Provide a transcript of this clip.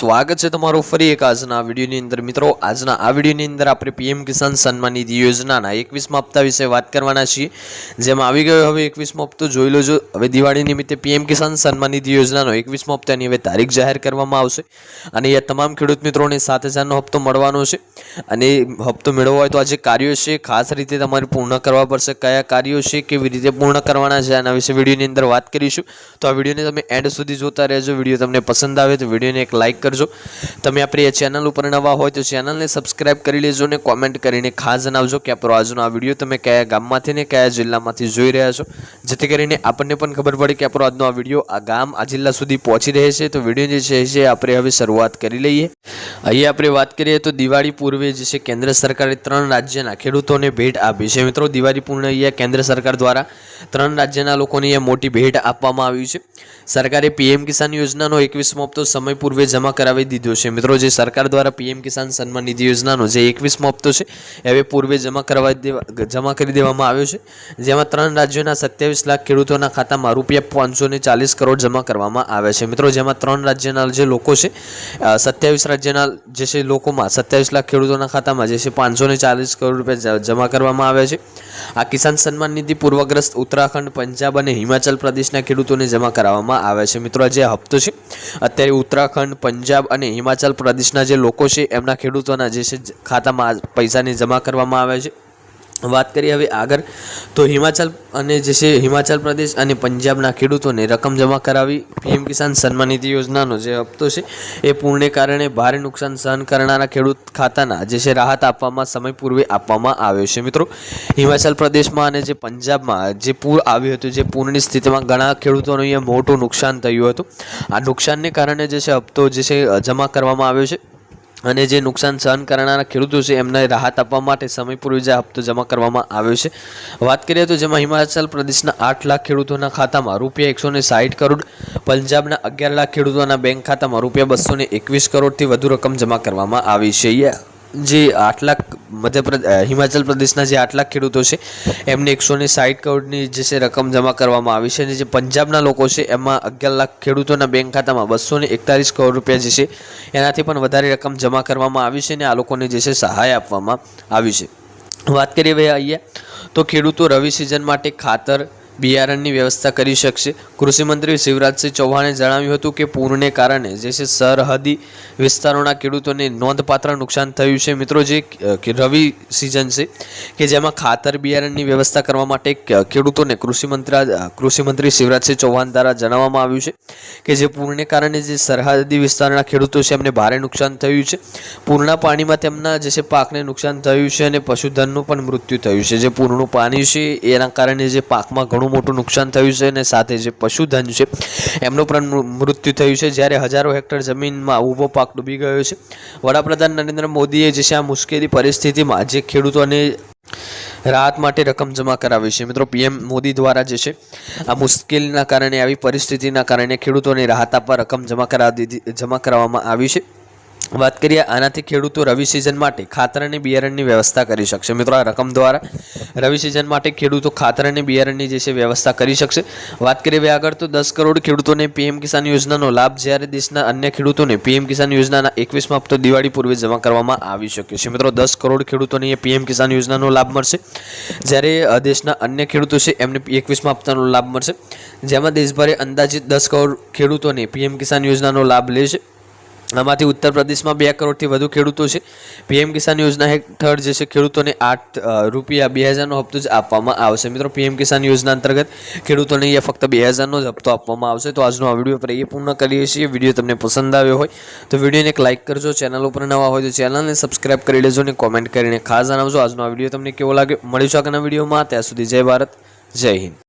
સ્વાગત છે તમારું ફરી એક આજના વિડીયોની અંદર। મિત્રો આજના આ વિડીયોની અંદર આપણે પીએમ કિસાન સન્માન નિધિ યોજનાના 21મા હપ્તા વિશે વાત કરવાના છીએ। જેમાં આવી ગયો હવે 21મો હપ્તો જોઈ લેજો। હવે દિવાળી નિમિત્તે પીએમ કિસાન સન્માન નિધિ યોજનાનો 21મો હપ્તાની હવે તારીખ જાહેર કરવામાં આવશે અને એ તમામ ખેડૂત મિત્રોને 7,000નો હપ્તો મળવાનો છે। અને હપ્તો મેળવવો હોય તો આ જે કાર્યો છે ખાસ રીતે તમારે પૂર્ણ કરવા પડશે। કયા કાર્યો છે, કેવી રીતે પૂર્ણ કરવાના છે, આના વિશે વિડીયોની અંદર વાત કરીશું। તો આ વિડીયોને તમે એન્ડ સુધી જોતા રહેજો। વિડીયો તમને પસંદ આવે તો વિડીયોને એક લાઇક કરજો। તમે આપણી આ ચેનલ ઉપર નવા હોય તો ચેનલને સબસ્ક્રાઇબ કરી લેજો અને કોમેન્ટ કરીને ખાસ જણાવજો કે આપણો આજનો આ વિડીયો તમે કયા ગામમાંથી ને કયા જિલ્લામાંથી જોઈ રહ્યા છો, જેથી કરીને આપણને પણ ખબર પડે કે આપણો આજનો આ વિડીયો આ ગામ આ જિલ્લા સુધી પહોંચી રહે છે। તો વિડીયો જે છે આપણે હવે શરૂઆત કરી લઈએ। અહીં આપણે વાત કરીએ તો દિવાળી પૂર્વે જે છે કેન્દ્ર સરકારે 3 રાજ્યના ખેડૂતોને ભેટ આપી છે। મિત્રો દિવાળી પૂર્વે અહીંયા કેન્દ્ર સરકાર દ્વારા 3 રાજ્યના લોકોને અહીંયા મોટી ભેટ આપવામાં આવી છે। સરકારે પીએમ કિસાન યોજનાનો 21મો હપ્તો સમય પૂર્વે જમા કરાવી દીધો છે। મિત્રો જે સરકાર દ્વારા પીએમ કિસાન સન્માન નિધિ યોજનાનો જે 21મો હપ્તો છે હવે પૂર્વે જમા કરી દેવામાં આવ્યો છે। જેમાં 3 રાજ્યોના 27 લાખ ખેડૂતોના ખાતામાં ₹540 કરોડ જમા કરવામાં આવે છે। મિત્રો જેમાં 3 રાજ્યના જે લોકો છે 27 રાજ્યના જે છે લોકોમાં 27 લાખ ખેડૂતોના ખાતામાં જે છે ₹540 કરોડ રૂપિયા જમા કરવામાં આવે છે। આ કિસાન સન્માન નિધિ પૂર્વગ્રસ્ત ઉત્તરાખંડ, પંજાબ અને હિમાચલ પ્રદેશના ખેડૂતોને જમા કરાવવામાં આવે છે। મિત્રો જે હપ્તો છે અત્યારે ઉત્તરાખંડ, પંજાબ અને હિમાચલ પ્રદેશના જે લોકો છે એમના ખેડૂતોના જે છે ખાતામાં પૈસાને જમા કરવામાં આવે છે। વાત કરીએ હવે આગળ તો હિમાચલ પ્રદેશ અને પંજાબના ખેડૂતોને રકમ જમા કરાવી પીએમ કિસાન સન્માન નિધિ યોજનાનો જે હપ્તો છે એ પૂરને કારણે ભારે નુકસાન સહન કરનારા ખેડૂત ખાતાના જે છે રાહત આપવામાં સમય પૂર્વે આપવામાં આવ્યો છે। મિત્રો હિમાચલ પ્રદેશમાં અને જે પંજાબમાં જે પૂર આવ્યું હતું, જે પૂરની સ્થિતિમાં ઘણા ખેડૂતોને અહીંયા મોટું નુકસાન થયું હતું। આ નુકસાનને કારણે જે છે હપ્તો જે છે જમા કરવામાં આવ્યો છે અને જે નુકસાન સહન કરનારા ખેડૂતો છે એમને રાહત આપવા માટે સમય પૂર્વે જે હપ્તો જમા કરવામાં આવ્યો છે। વાત કરીએ તો જેમાં હિમાચલ પ્રદેશના 8 લાખ ખેડૂતોના ખાતામાં ₹160 કરોડ, પંજાબના 11 લાખ ખેડૂતોના બેંક ખાતામાં ₹221 કરોડથી વધુ રકમ જમા કરવામાં આવી છે। જે 8 લાખ હિમાચલ પ્રદેશના જે 8 લાખ ખેડૂતો છે એમને 160 કરોડની જે છે રકમ જમા કરવામાં આવી છે। અને જે પંજાબના લોકો છે એમાં 11 લાખ ખેડૂતોના બેંક ખાતામાં ₹241 કરોડ રૂપિયા જે છે એનાથી પણ વધારે રકમ જમા કરવામાં આવી છે અને આ લોકોને જે છે સહાય આપવામાં આવી છે। વાત કરીએ હવે અહીંયા તો ખેડૂતો રવિ સિઝન માટે ખાતર, બિયારણની વ્યવસ્થા કરી શકશે। કૃષિમંત્રી શિવરાજસિંહ ચૌહાણે જણાવ્યું હતું કે પૂરને કારણે જે છે સરહદી વિસ્તારોના ખેડૂતોને નોંધપાત્ર નુકસાન થયું છે। મિત્રો જે રવિ સિઝન છે કે જેમાં ખાતર બિયારણની વ્યવસ્થા કરવા માટે ખેડૂતોને કૃષિમંત્રી શિવરાજસિંહ ચૌહાણ દ્વારા જણાવવામાં આવ્યું છે કે જે પૂરને કારણે જે સરહદી વિસ્તારના ખેડૂતો છે એમને ભારે નુકસાન થયું છે। પૂરના પાણીમાં તેમના જે છે પાકને નુકસાન થયું છે અને પશુધનનું પણ મૃત્યુ થયું છે। જે પૂરનું પાણી છે એના કારણે જે પાકમાં ઘણું મોટું નુકસાન થયું છે અને સાથે જે પશુધન છે એમનું પણ મૃત્યુ થયું છે। જ્યારે હજારો હેક્ટર જમીનમાં ઊભો પાક ડૂબી ગયો છે। વડાપ્રધાન નરેન્દ્ર મોદીએ જે છે આ મુશ્કેલી પરિસ્થિતિમાં જે ખેડૂતોને રાહત માટે રકમ જમા કરાવી છે। મિત્રો પીએમ મોદી દ્વારા જે છે આ મુશ્કેલીના કારણે આવી પરિસ્થિતિના કારણે ખેડૂતોને રાહત આપવા રકમ જમા કરાવવામાં આવી છે। વાત કરીએ આનાથી ખેડૂતો રવિ સિઝન માટે ખાતર અને બિયારણની વ્યવસ્થા કરી શકશે। મિત્રો આ રકમ દ્વારા રવિ સિઝન માટે ખેડૂતો ખાતર અને બિયારણની જે છે વ્યવસ્થા કરી શકશે। વાત કરીએ હવે આગળ તો 10 કરોડ ખેડૂતોને પીએમ કિસાન યોજનાનો લાભ, જ્યારે દેશના અન્ય ખેડૂતોને પીએમ કિસાન યોજનાના 21મા હપ્તો દિવાળી પૂર્વે જમા કરવામાં આવી શકે છે। મિત્રો 10 કરોડ ખેડૂતોને પીએમ કિસાન યોજનાનો લાભ મળશે, જ્યારે દેશના અન્ય ખેડૂતો છે એમને 21મા હપ્તાનો લાભ મળશે। જેમાં દેશભરે અંદાજિત 10 કરોડ ખેડૂતોને પીએમ કિસાન યોજનાનો લાભ લેશે। આમાંથી ઉત્તર પ્રદેશમાં 2 કરોડથી વધુ ખેડૂતો છે। પીએમ કિસાન યોજના હેઠળ જે છે ખેડૂતોને ₹2,000નો હપ્તો જ આપવામાં આવશે। મિત્રો પીએમ કિસાન યોજના અંતર્ગત ખેડૂતોને અહીંયા ફક્ત 2,000નો જ હપ્તો આપવામાં આવશે। તો આજનો આ વિડીયો આપણે એ પૂર્ણ કરીએ છીએ। વિડીયો તમને પસંદ આવ્યો હોય તો વિડીયોને એક લાઇક કરજો, ચેનલ ઉપર નવા હોય તો ચેનલને સબસ્ક્રાઇબ કરી લેજો અને કોમેન્ટ કરીને ખાસ જણાવજો આજનો આ વિડીયો તમને કેવો લાગ્યો। મળીશું આગળના વિડીયોમાં, ત્યાં સુધી જય ભારત, જય હિન્દ।